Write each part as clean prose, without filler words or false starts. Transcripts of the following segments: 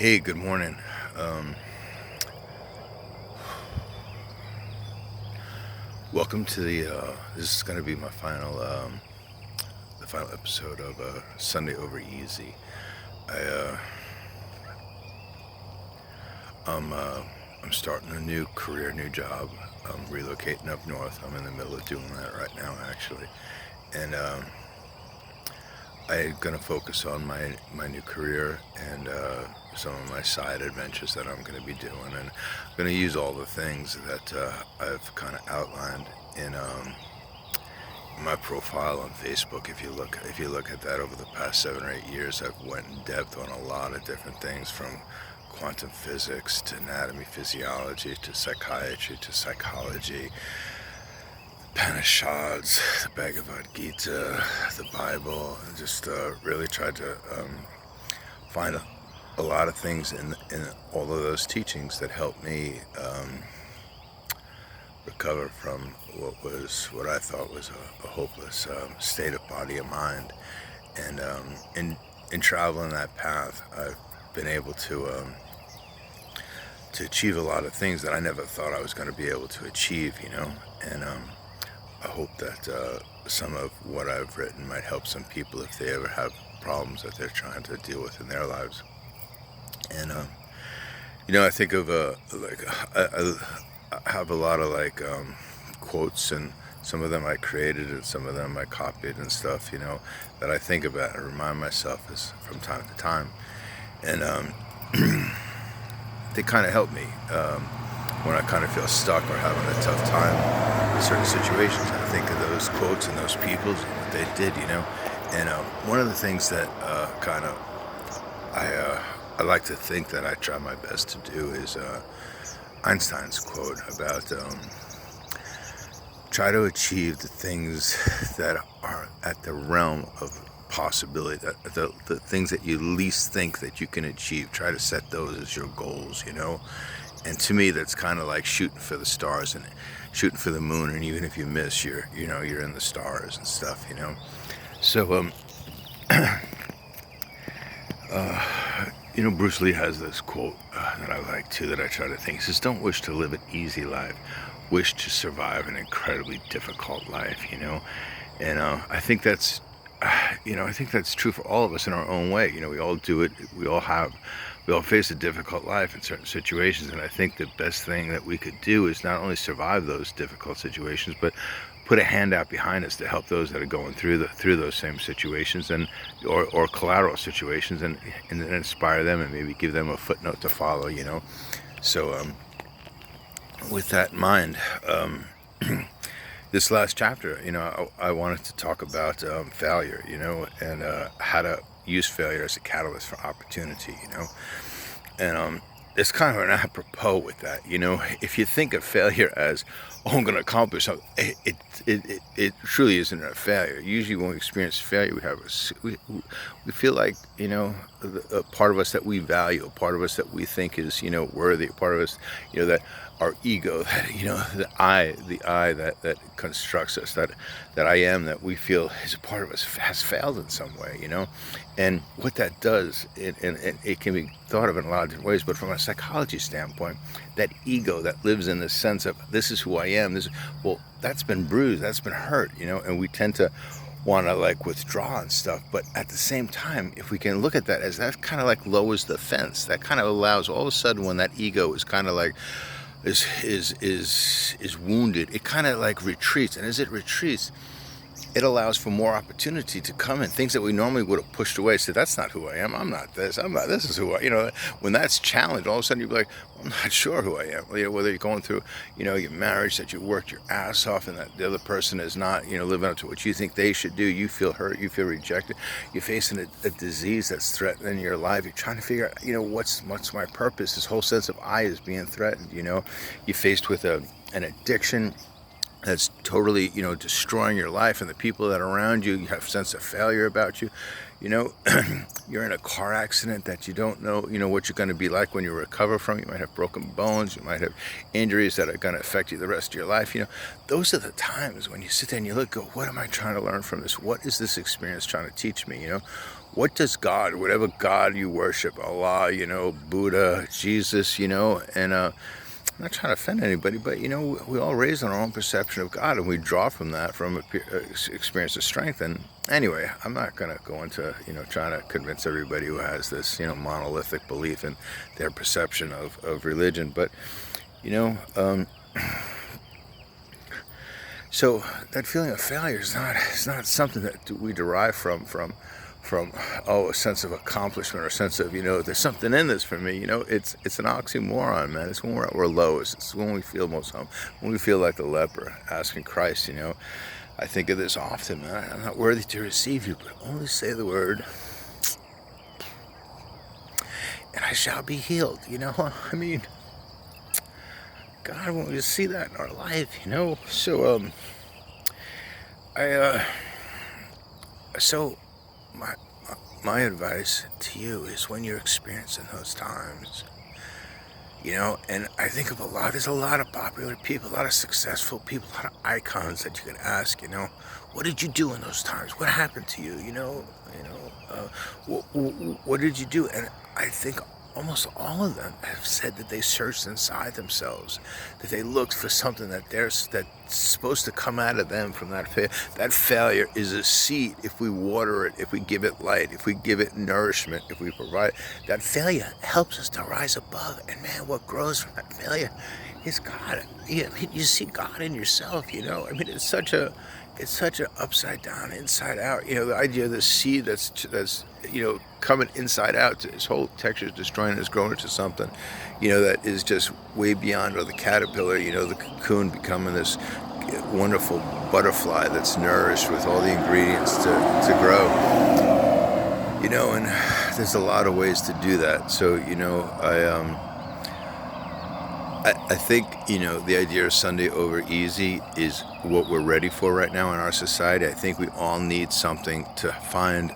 Hey, good morning. Um, Welcome to this is going to be my the final episode of Sunday Over Easy. I, I'm, uh, I'm starting a new career, new job. I'm relocating up north. I'm in the middle of doing that right now, actually, and I'm going to focus on my new career and some of my side adventures that I'm going to be doing, and I'm going to use all the things that I've kind of outlined in my profile on Facebook. If you look at that over the past 7 or 8 years, I've went in depth on a lot of different things, from quantum physics to anatomy, physiology to psychiatry to psychology, Upanishads, the Bhagavad Gita, the Bible, and just really tried to find a lot of things in all of those teachings that helped me recover from what I thought was a hopeless state of body and mind. And in traveling that path, I've been able to achieve a lot of things that I never thought I was going to be able to achieve, And I hope that some of what I've written might help some people if they ever have problems that they're trying to deal with in their lives. And I think of I have a lot of quotes, and some of them I created and some of them I copied and stuff, that I think about and remind myself is from time to time. And they kind of help me when I kind of feel stuck or having a tough time in certain situations. I think of those quotes and those people and what they did, And one of the things that I like to think that I try my best to do is Einstein's quote about try to achieve the things that are at the realm of possibility, that the things that you least think that you can achieve. Try to set those as your goals, And to me, that's kind of like shooting for the stars and shooting for the moon. And even if you miss, you're in the stars and stuff, So, Bruce Lee has this quote that I like too, that I try to think. He says, "Don't wish to live an easy life. Wish to survive an incredibly difficult life," And I think that's, I think that's true for all of us in our own way. We all do it. We all face a difficult life in certain situations. And I think the best thing that we could do is not only survive those difficult situations, but put a hand out behind us to help those that are going through those same situations, and or collateral situations, and inspire them and maybe give them a footnote to follow, So with that in mind, this last chapter, I wanted to talk about failure, and how to use failure as a catalyst for opportunity, And it's kind of an apropos with that, If you think of failure as, oh, I'm going to accomplish something, it truly isn't a failure. Usually when we experience failure, we feel like, a part of us that we value, a part of us that we think is, worthy, a part of us, that our ego, that, the I that constructs us, that I am, that we feel is a part of us, has failed in some way, And what that does, and it can be thought of in a lot of different ways, but from a psychology standpoint, that ego that lives in the sense of, this is who I am, that's been bruised, that's been hurt, and we tend to want to withdraw and stuff. But at the same time, if we can look at that as that kind of lowers the fence, that kind of allows, all of a sudden, when that ego is kind of is wounded, it kind of retreats, and as it retreats, it allows for more opportunity to come in. Things that we normally would have pushed away, say, that's not who I am, I'm not this, this is who I, when that's challenged, all of a sudden you'll be like, I'm not sure who I am. Whether you're going through, your marriage, that you worked your ass off, and that the other person is not, living up to what you think they should do, you feel hurt, you feel rejected, you're facing a disease that's threatening your life, you're trying to figure out, what's my purpose, this whole sense of I is being threatened, you're faced with an addiction, that's totally, destroying your life, and the people that are around you, you have a sense of failure about you. You know, you're in a car accident that you don't know, what you're going to be like when you recover from. You might have broken bones, you might have injuries that are going to affect you the rest of your life. Those are the times when you sit there and you look, go, what am I trying to learn from this? What is this experience trying to teach me? What does God, whatever God you worship, Allah, Buddha, Jesus, and I'm not trying to offend anybody, but we all raise on our own perception of God, and we draw from that, from experience of strength. And anyway, I'm not going to go into trying to convince everybody who has this monolithic belief in their perception of religion, but so that feeling of failure is not something that we derive from a sense of accomplishment, or a sense of there's something in this for me. It's an oxymoron, man. It's when we're at our lowest. It's when we feel most home, when we feel like the leper asking Christ. I think of this often, man. I'm not worthy to receive you, but only say the word and I shall be healed. I mean, God wants to see that in our life. So so my advice to you is, when you're experiencing those times, and I think of there's a lot of popular people, a lot of successful people, a lot of icons that you can ask, what did you do in those times? What happened to you? What did you do? And I think almost all of them have said that they searched inside themselves, that they looked for something that's supposed to come out of them from that failure. That failure is a seed. If we water it, if we give it light, if we give it nourishment, if we provide, that failure helps us to rise above. And man, what grows from that failure is God. You see God in yourself. I mean, it's such a upside down, inside out. The idea of the seed that's coming inside out, its whole texture is destroying, is growing into something, that is just way beyond, or the caterpillar, the cocoon becoming this wonderful butterfly that's nourished with all the ingredients to grow. And there's a lot of ways to do that. So, I think, the idea of Sunday over easy is what we're ready for right now in our society. I think we all need something to find,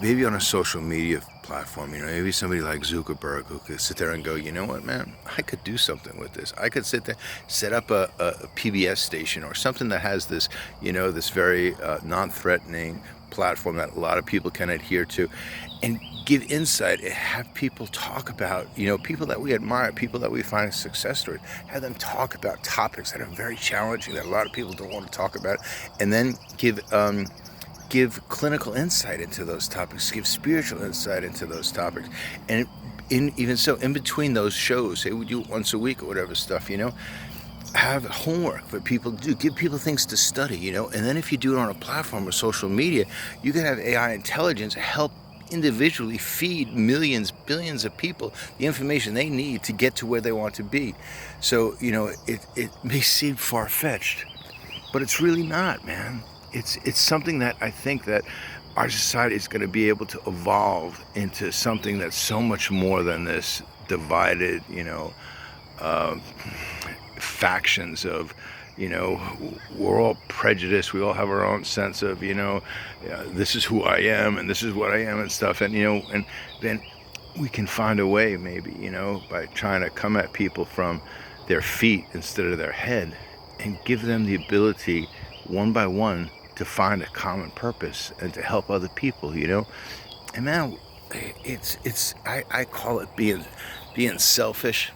maybe on a social media platform, maybe somebody like Zuckerberg who could sit there and go, you know what, man, I could do something with this. I could sit there, set up a PBS station or something that has this, this very non-threatening platform that a lot of people can adhere to, and give insight and have people talk about, people that we admire, people that we find a success story, have them talk about topics that are very challenging, that a lot of people don't want to talk about, and then give clinical insight into those topics, give spiritual insight into those topics. And even so, in between those shows, say we do it once a week or whatever stuff, have homework for people to do, give people things to study, and then if you do it on a platform or social media, you can have AI intelligence help individually feed millions, billions of people the information they need to get to where they want to be. So, it may seem far-fetched, but it's really not, man. It's something that I think that our society is going to be able to evolve into something that's so much more than this divided, factions of, we're all prejudiced. We all have our own sense of, this is who I am and this is what I am and stuff. And, and then we can find a way maybe, by trying to come at people from their feet instead of their head, and give them the ability one by one to find a common purpose and to help other people, And man, I call it being selfish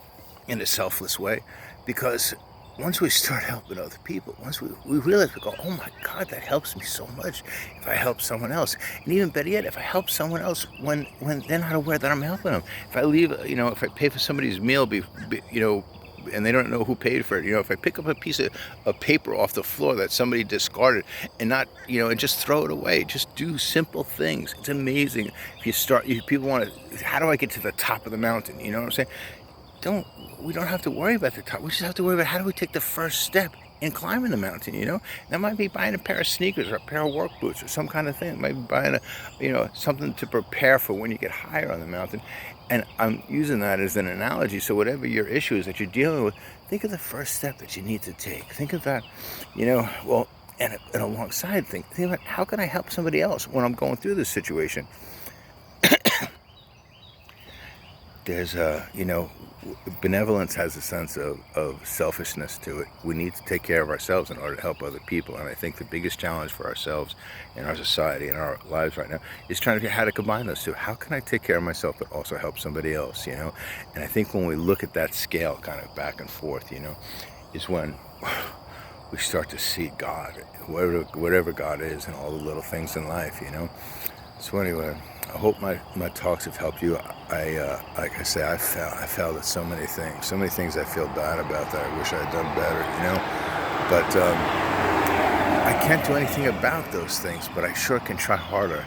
in a selfless way, because once we start helping other people, once we realize, we go, oh my God, that helps me so much if I help someone else. And even better yet, if I help someone else when they're not aware that I'm helping them. If I leave, if I pay for somebody's meal, and they don't know who paid for it, if I pick up a piece of paper off the floor that somebody discarded and not, and just throw it away, just do simple things. It's amazing. If people want to, how do I get to the top of the mountain? You know what I'm saying? We don't have to worry about the top. We just have to worry about how do we take the first step in climbing the mountain, That might be buying a pair of sneakers or a pair of work boots or some kind of thing. It might be buying something to prepare for when you get higher on the mountain. And I'm using that as an analogy. So whatever your issue is that you're dealing with, think of the first step that you need to take. Think of that, you know, well, and alongside, think about how can I help somebody else when I'm going through this situation. There's you know, benevolence has a sense of selfishness to it. We need to take care of ourselves in order to help other people. And I think the biggest challenge for ourselves in our society, in our lives right now, is trying to figure out how to combine those two. How can I take care of myself but also help somebody else, you know? And I think when we look at that scale kind of back and forth, you know, is when we start to see God, whatever God is, and all the little things in life, you know? So anyway, I hope my talks have helped you. Like I say, I failed at so many things I feel bad about that I wish I had done better, you know? But I can't do anything about those things, but I sure can try harder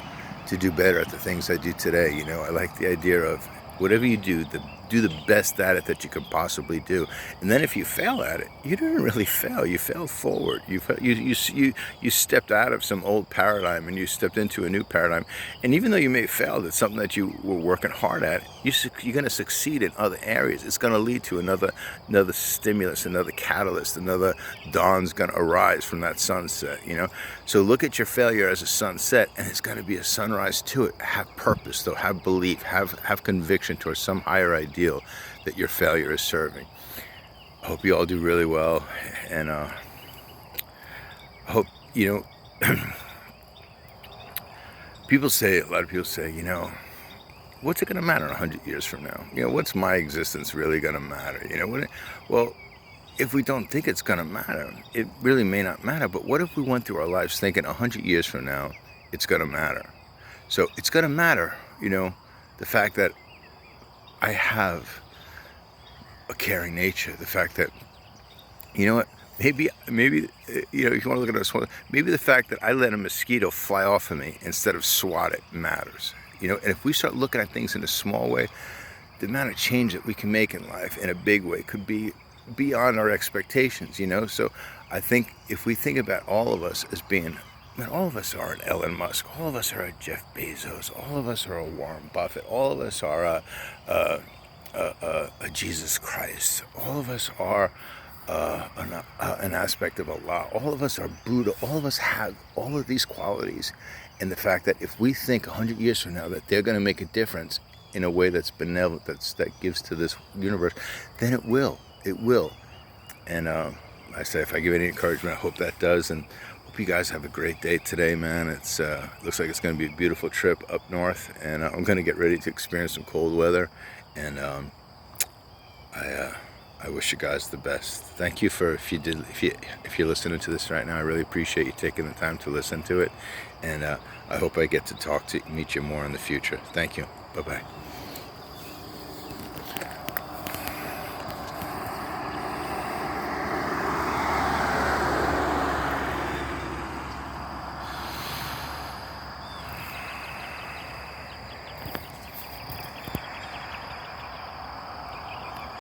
to do better at the things I do today, you know? I like the idea of whatever you do, do the best at it that you can possibly do. And then if you fail at it, you didn't really fail. You failed forward. You stepped out of some old paradigm and you stepped into a new paradigm. And even though you may have failed at something that you were working hard at, you're going to succeed in other areas. It's going to lead to another stimulus, another catalyst, another dawn's going to arise from that sunset, you know? So look at your failure as a sunset, and it's going to be a sunrise to it. Have purpose, though. Have belief. Have conviction towards some higher ideal that your failure is serving. I hope you all do really well, and I hope, you know, a lot of people say, you know, what's it going to matter 100 years from now? You know, what's my existence really going to matter? You know, well, if we don't think it's going to matter, it really may not matter. But what if we went through our lives thinking 100 years from now, it's going to matter? So it's going to matter, you know, the fact that I have a caring nature, the fact that, you know what, maybe, you know, if you want to look at this one, maybe the fact that I let a mosquito fly off of me instead of swat it matters, you know. And if we start looking at things in a small way, the amount of change that we can make in life in a big way could be beyond our expectations, you know. So I think if we think about all of us as being, man, all of us are an Elon Musk, all of us are a Jeff Bezos, all of us are a Warren Buffett, all of us are a Jesus Christ, all of us are an aspect of Allah, all of us are Buddha, all of us have all of these qualities. And the fact that if we think 100 years from now that they're going to make a difference in a way that's benevolent, that gives to this universe, then it will. And I say, if I give any encouragement, I hope that does. And hope you guys have a great day today, man. It's looks like it's going to be a beautiful trip up north, and I'm going to get ready to experience some cold weather. And I wish you guys the best. Thank you for if you're listening to this right now. I really appreciate you taking the time to listen to it, and I hope I get to meet you more in the future. Thank you. Bye bye.